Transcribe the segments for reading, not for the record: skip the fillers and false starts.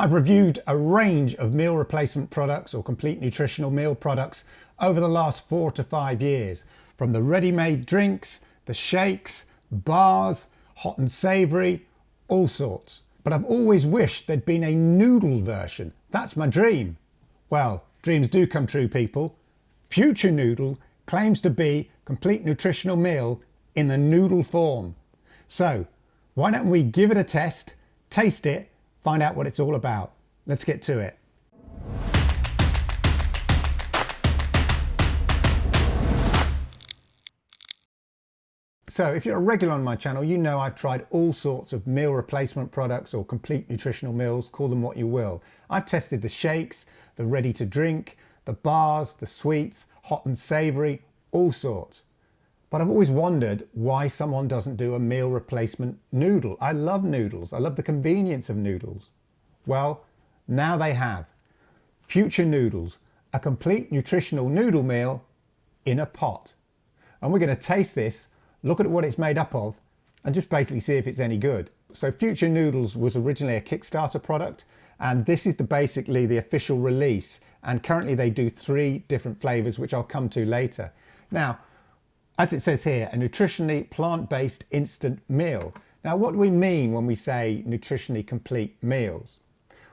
I've reviewed a range of meal replacement products or complete nutritional meal products over the last 4 to 5 years, from the ready-made drinks, the shakes, bars, hot and savoury, all sorts. But I've always wished there'd been a noodle version. That's my dream. Well, dreams do come true, people. Future Noodle claims to be complete nutritional meal in the noodle form. So why don't we give it a test, taste it, find out what it's all about. Let's get to it. So if you're a regular on my channel, you know I've tried all sorts of meal replacement products or complete nutritional meals, call them what you will. I've tested the shakes, the ready to drink, the bars, the sweets, hot and savoury, all sorts. But I've always wondered why someone doesn't do a meal replacement noodle. I love noodles. I love the convenience of noodles. Well, now they have. Future Noodles, a complete nutritional noodle meal in a pot. And we're going to taste this, look at what it's made up of, and just basically see if it's any good. So Future Noodles was originally a Kickstarter product, and this is basically the official release. And currently they do 3 different flavours, which I'll come to later. Now, as it says here, a nutritionally plant-based instant meal. Now, what do we mean when we say nutritionally complete meals?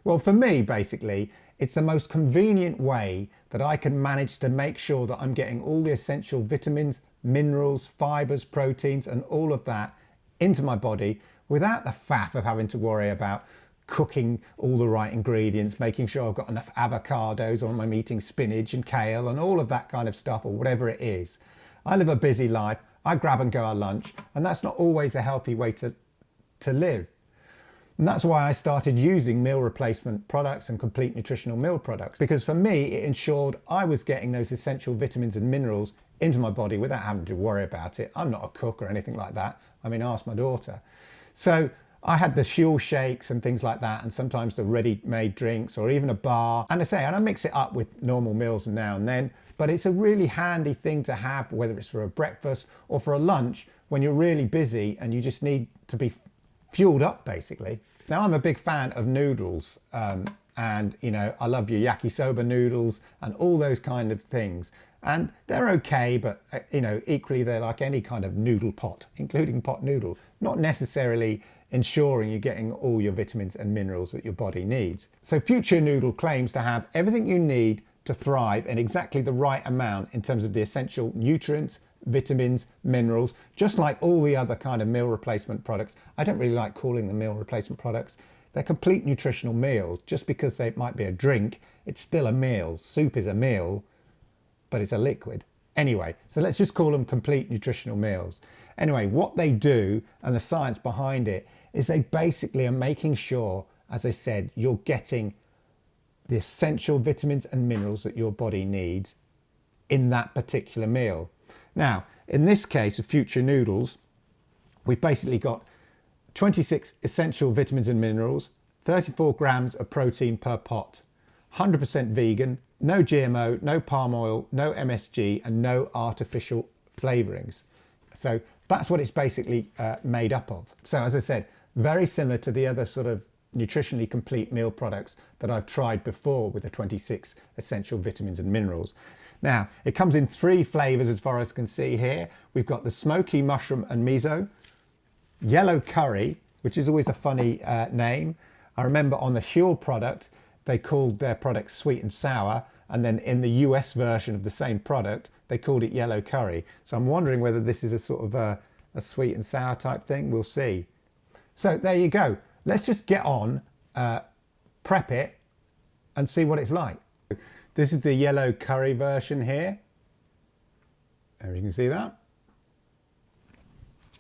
Well, for me, basically, it's the most convenient way that I can manage to make sure that I'm getting all the essential vitamins, minerals, fibres, proteins, and all of that into my body without the faff of having to worry about cooking all the right ingredients, making sure I've got enough avocados, or I'm eating spinach and kale and all of that kind of stuff, or whatever it is. I live a busy life, I grab and go at lunch, and that's not always a healthy way to live. And that's why I started using meal replacement products and complete nutritional meal products, because for me it ensured I was getting those essential vitamins and minerals into my body without having to worry about it. I'm not a cook or anything like that. I mean, ask my daughter. So I had the Fuel shakes and things like that, and sometimes the ready-made drinks or even a bar. And I mix it up with normal meals now and then, but it's a really handy thing to have, whether it's for a breakfast or for a lunch when you're really busy and you just need to be fueled up, basically. Now, I'm a big fan of noodles, and I love your yakisoba noodles and all those kind of things. And they're okay, but equally they're like any kind of noodle pot, including pot noodles, not necessarily ensuring you're getting all your vitamins and minerals that your body needs. So Future Noodle claims to have everything you need to thrive in exactly the right amount in terms of the essential nutrients, vitamins, minerals, just like all the other kind of meal replacement products. I don't really like calling them meal replacement products. They're complete nutritional meals. Just because they might be a drink, it's still a meal. Soup is a meal, but it's a liquid. Anyway, so let's just call them complete nutritional meals. Anyway, what they do and the science behind it is they basically are making sure, as I said, you're getting the essential vitamins and minerals that your body needs in that particular meal. Now, in this case of Future Noodles, we've basically got 26 essential vitamins and minerals, 34 grams of protein per pot, 100% vegan, no GMO, no palm oil, no MSG, and no artificial flavourings. So that's what it's basically made up of. So as I said, very similar to the other sort of nutritionally complete meal products that I've tried before with the 26 essential vitamins and minerals. Now, it comes in 3 flavours as far as I can see here. We've got the smoky mushroom and miso, yellow curry, which is always a funny name. I remember on the Huel product, they called their product sweet and sour, and then in the US version of the same product, they called it yellow curry. So I'm wondering whether this is a sort of a sweet and sour type thing. We'll see. So there you go. Let's just get on, prep it, and see what it's like. This is the yellow curry version here. There you can see that.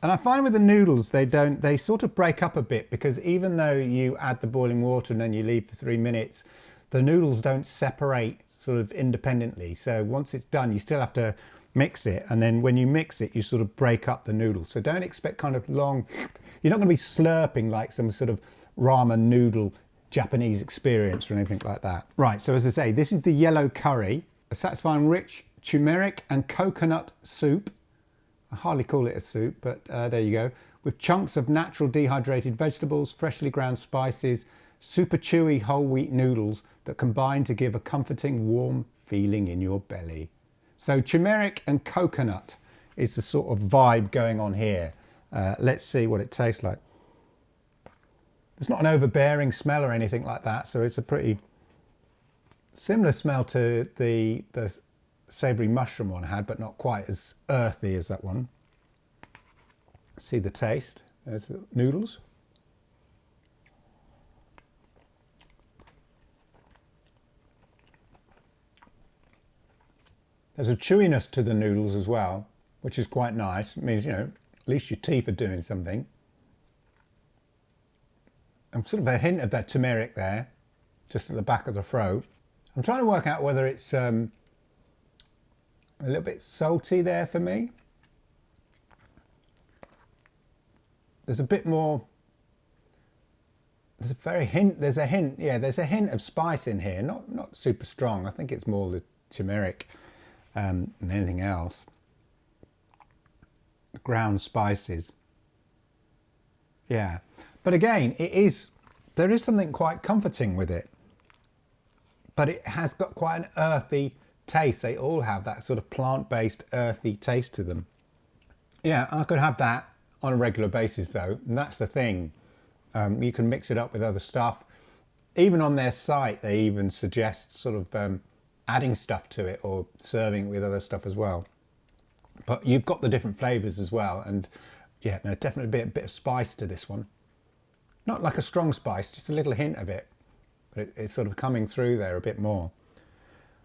And I find with the noodles, they sort of break up a bit, because even though you add the boiling water and then you leave for 3 minutes, the noodles don't separate sort of independently. So once it's done, you still have to mix it. And then when you mix it, you sort of break up the noodles. So don't expect kind of long, you're not going to be slurping like some sort of ramen noodle Japanese experience or anything like that. Right, so as I say, this is the yellow curry, a satisfying rich turmeric and coconut soup. I hardly call it a soup, but there you go. With chunks of natural dehydrated vegetables, freshly ground spices, super chewy whole wheat noodles that combine to give a comforting, warm feeling in your belly. So turmeric and coconut is the sort of vibe going on here. Let's see what it tastes like. It's not an overbearing smell or anything like that, so it's a pretty similar smell to the savoury mushroom one I had, but not quite as earthy as that one. See the taste. There's the noodles. There's a chewiness to the noodles as well, which is quite nice. It means, you know, at least your teeth are doing something. And sort of a hint of that turmeric there, just at the back of the throat. I'm trying to work out whether it's a little bit salty there for me. There's a bit more, there's a hint of spice in here, not super strong. I think it's more the turmeric than anything else. The ground spices. Yeah. But again, there is something quite comforting with it. But it has got quite an earthy taste. They all have that sort of plant-based earthy taste to them. Yeah, I could have that on a regular basis though, and that's the thing. You can mix it up with other stuff. Even on their site, they even suggest sort of adding stuff to it or serving it with other stuff as well. But you've got the different flavours as well, and yeah, no, definitely a bit of spice to this one. Not like a strong spice, just a little hint of it. But it's sort of coming through there a bit more.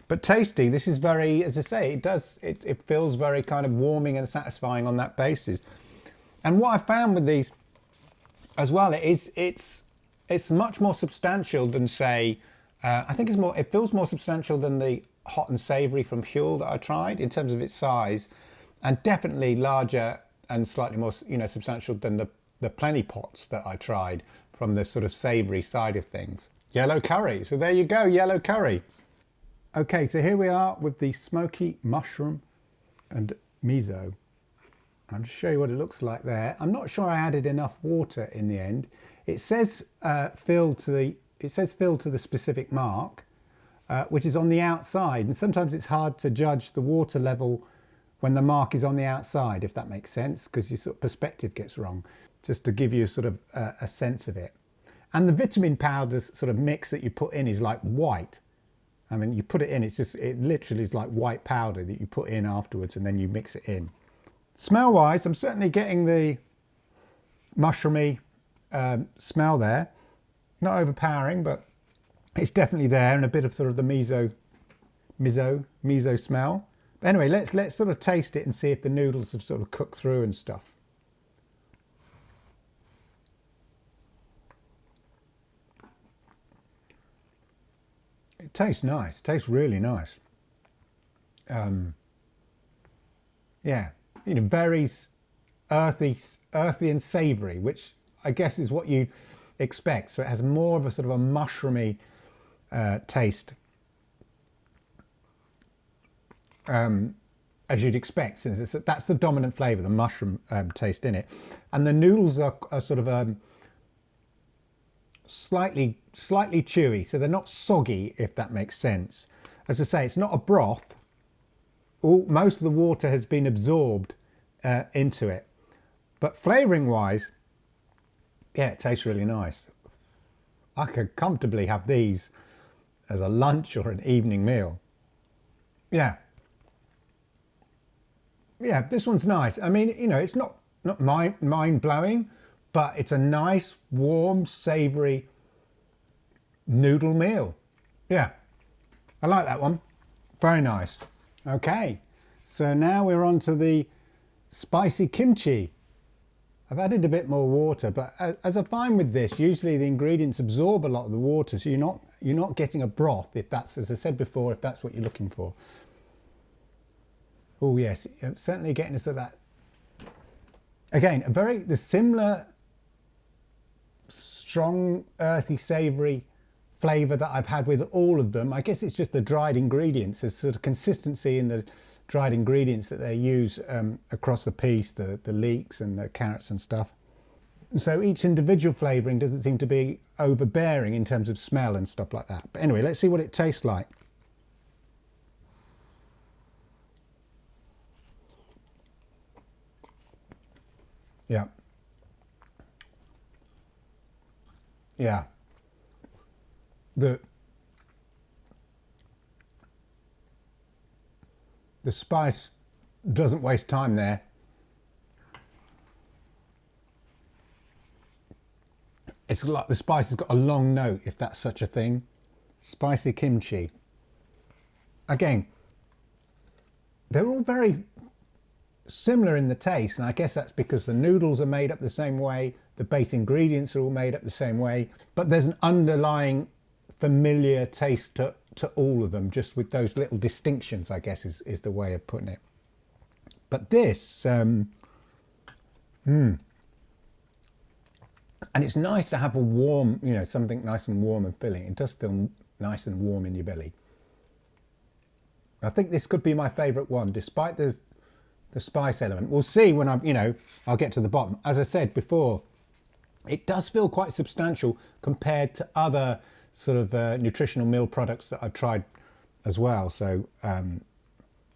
But tasty, this is very, as I say, it feels very kind of warming and satisfying on that basis. And what I found with these as well, it's much more substantial than, say, I think it feels more substantial than the hot and savoury from Huel that I tried in terms of its size, and definitely larger and slightly more, you know, substantial than the Plenty Pots that I tried from the sort of savoury side of things. Yellow curry. So there you go, yellow curry. Okay, so here we are with the smoky mushroom and miso. I'll just show you what it looks like there. I'm not sure I added enough water in the end. It says fill to the specific mark, which is on the outside, and sometimes it's hard to judge the water level when the mark is on the outside, if that makes sense, because your sort of perspective gets wrong. Just to give you sort of a sense of it. And the vitamin powder sort of mix that you put in is like white. I mean, you put it in, it literally is like white powder that you put in afterwards, and then you mix it in. Smell-wise, I'm certainly getting the mushroomy smell there. Not overpowering, but it's definitely there, and a bit of sort of the miso smell. But anyway, let's sort of taste it and see if the noodles have sort of cooked through and stuff. It tastes nice. It tastes really nice. Yeah, you know, very earthy and savoury, which I guess is what you expect. So it has more of a sort of a mushroomy taste, as you'd expect, since that's the dominant flavour, the mushroom taste in it. And the noodles are sort of slightly chewy, so they're not soggy, if that makes sense. As I say, it's not a broth. Most of the water has been absorbed into it. But flavouring wise, yeah, it tastes really nice. I could comfortably have these as a lunch or an evening meal. Yeah. Yeah, this one's nice. I mean, you know, it's not mind-blowing, but it's a nice, warm, savoury noodle meal. Yeah, I like that one. Very nice. Okay, so now we're on to the spicy kimchi. I've added a bit more water, but as I find with this, usually the ingredients absorb a lot of the water, so you're not getting a broth, if that's, as I said before, if that's what you're looking for. Oh yes, certainly getting us to that. Again, the similar strong, earthy, savoury flavour that I've had with all of them. I guess it's just the dried ingredients. There's sort of consistency in the dried ingredients that they use across the piece, the leeks and the carrots and stuff. So each individual flavouring doesn't seem to be overbearing in terms of smell and stuff like that. But anyway, let's see what it tastes like. Yeah. Yeah. The spice doesn't waste time there. It's like the spice has got a long note, if that's such a thing. Spicy kimchi. Again, they're all very similar in the taste, and I guess that's because the noodles are made up the same way, the base ingredients are all made up the same way, but there's an underlying familiar taste to all of them, just with those little distinctions, I guess is the way of putting it. But this, and it's nice to have a warm, you know, something nice and warm and filling. It does feel nice and warm in your belly. I think this could be my favourite one, despite the spice element. We'll see when I'll get to the bottom. As I said before, it does feel quite substantial compared to other sort of nutritional meal products that I've tried as well. So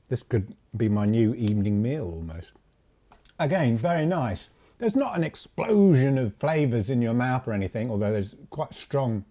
this could be my new evening meal almost. Again, very nice. There's not an explosion of flavours in your mouth or anything, although there's quite strong,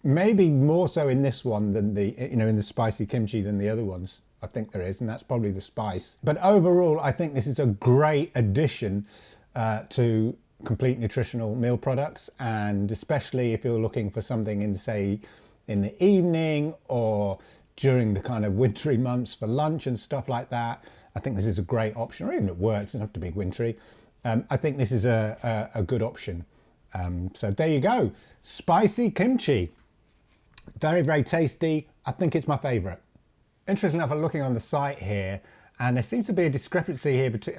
maybe more so in this one than in the spicy kimchi than the other ones. I think there is, and that's probably the spice. But overall, I think this is a great addition to complete nutritional meal products, and especially if you're looking for something in, say, in the evening or during the kind of wintry months for lunch and stuff like that. I think this is a great option, or even at work, it doesn't have to be wintry. I think this is a good option. So there you go, spicy kimchi. Very, very tasty. I think it's my favourite. Interesting enough, I'm looking on the site here, and there seems to be a discrepancy here between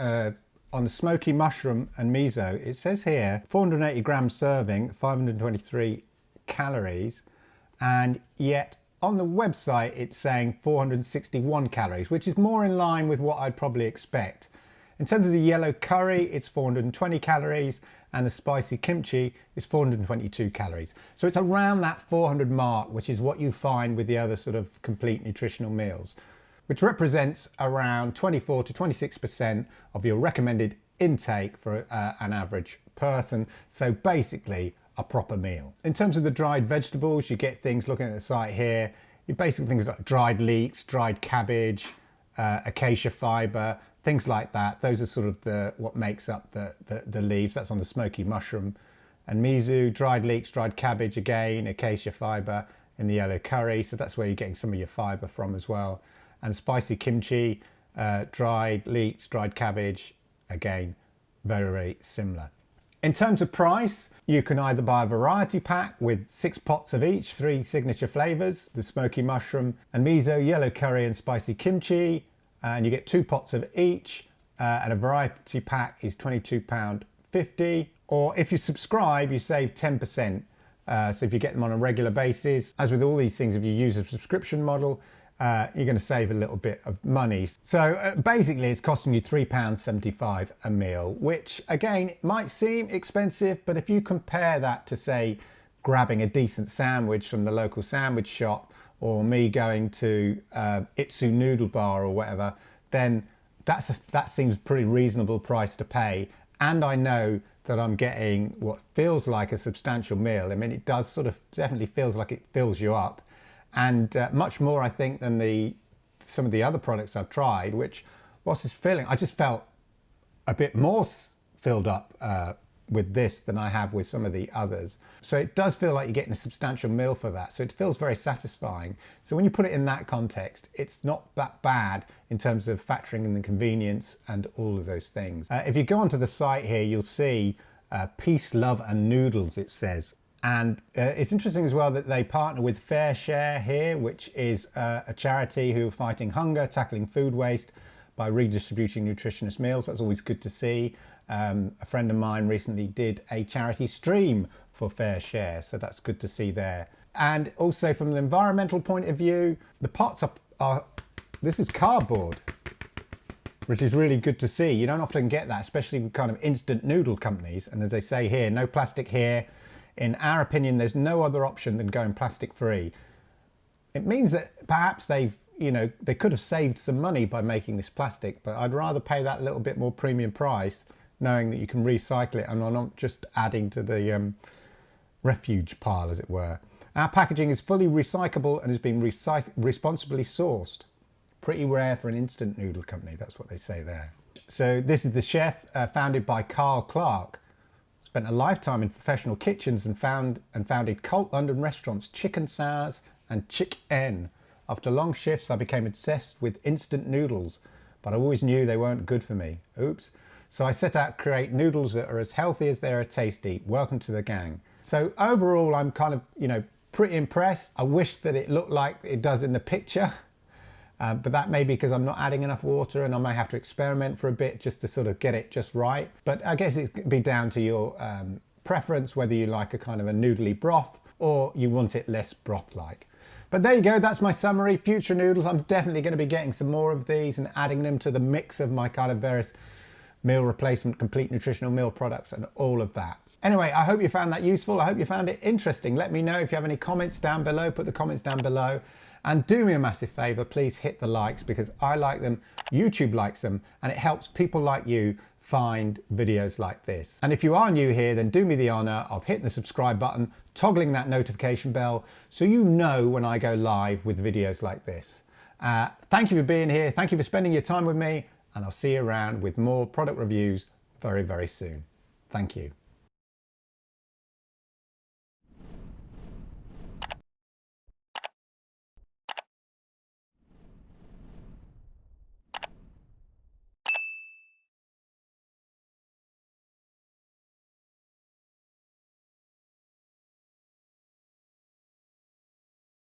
on the smoky mushroom and miso. It says here 480 grams serving, 523 calories, and yet on the website it's saying 461 calories, which is more in line with what I'd probably expect. In terms of the yellow curry, it's 420 calories, and the spicy kimchi is 422 calories. So it's around that 400 mark, which is what you find with the other sort of complete nutritional meals, which represents around 24 to 26% of your recommended intake for an average person. So basically a proper meal. In terms of the dried vegetables, you get things, looking at the site here, you basically things like dried leeks, dried cabbage, acacia fibre, things like that. Those are sort of what makes up the leaves. That's on the smoky mushroom and miso. Dried leeks, dried cabbage again, acacia fibre in the yellow curry. So that's where you're getting some of your fibre from as well. And spicy kimchi, dried leeks, dried cabbage, again, very, very similar. In terms of price, you can either buy a variety pack with 6 pots of each, 3 signature flavours, the smoky mushroom and miso, yellow curry and spicy kimchi, and you get 2 pots of each, and a variety pack is £22.50. Or if you subscribe, you save 10%. So if you get them on a regular basis, as with all these things, if you use a subscription model, you're going to save a little bit of money. So basically it's costing you £3.75 a meal, which again might seem expensive, but if you compare that to, say, grabbing a decent sandwich from the local sandwich shop, or me going to Itsu Noodle Bar or whatever, then that seems a pretty reasonable price to pay. And I know that I'm getting what feels like a substantial meal. I mean, it does sort of definitely feels like it fills you up. And much more, I think, than some of the other products I've tried, which, whilst it's filling, I just felt a bit more filled up with this than I have with some of the others. So it does feel like you're getting a substantial meal for that. So it feels very satisfying. So when you put it in that context, it's not that bad in terms of factoring in the convenience and all of those things. If you go onto the site here, you'll see Peace, Love and Noodles, it says. And it's interesting as well that they partner with Fair Share here, which is a charity who are fighting hunger, tackling food waste by redistributing nutritious meals. That's always good to see. A friend of mine recently did a charity stream for Fair Share, so that's good to see there. And also from an environmental point of view, the pots are this is cardboard. which is really good to see. You don't often get that, especially with kind of instant noodle companies. And as they say here, no plastic here. In our opinion, there's no other option than going plastic free. It means that perhaps they could have saved some money by making this plastic, but I'd rather pay that little bit more premium price, knowing that you can recycle it and are not just adding to the refuge pile, as it were. Our packaging is fully recyclable and has been responsibly sourced. Pretty rare for an instant noodle company, that's what they say there. So this is the chef, founded by Carl Clark. Spent a lifetime in professional kitchens and founded cult London restaurants Chicken Sours and Chick-N. After long shifts, I became obsessed with instant noodles, but I always knew they weren't good for me. Oops. So I set out to create noodles that are as healthy as they are tasty. Welcome to the gang. So overall, I'm kind of, pretty impressed. I wish that it looked like it does in the picture. But that may be because I'm not adding enough water and I may have to experiment for a bit just to sort of get it just right. But I guess it'd be down to your preference, whether you like a kind of a noodly broth or you want it less broth-like. But there you go, that's my summary. Future noodles, I'm definitely going to be getting some more of these and adding them to the mix of my kind of various meal replacement, complete nutritional meal products and all of that. Anyway, I hope you found that useful. I hope you found it interesting. Let me know if you have any comments down below. Put the comments down below. And do me a massive favor, please hit the likes because I like them, YouTube likes them, and it helps people like you find videos like this. And if you are new here, then do me the honor of hitting the subscribe button, toggling that notification bell so you know when I go live with videos like this. Thank you for being here. Thank you for spending your time with me, and I'll see you around with more product reviews very, very soon. Thank you.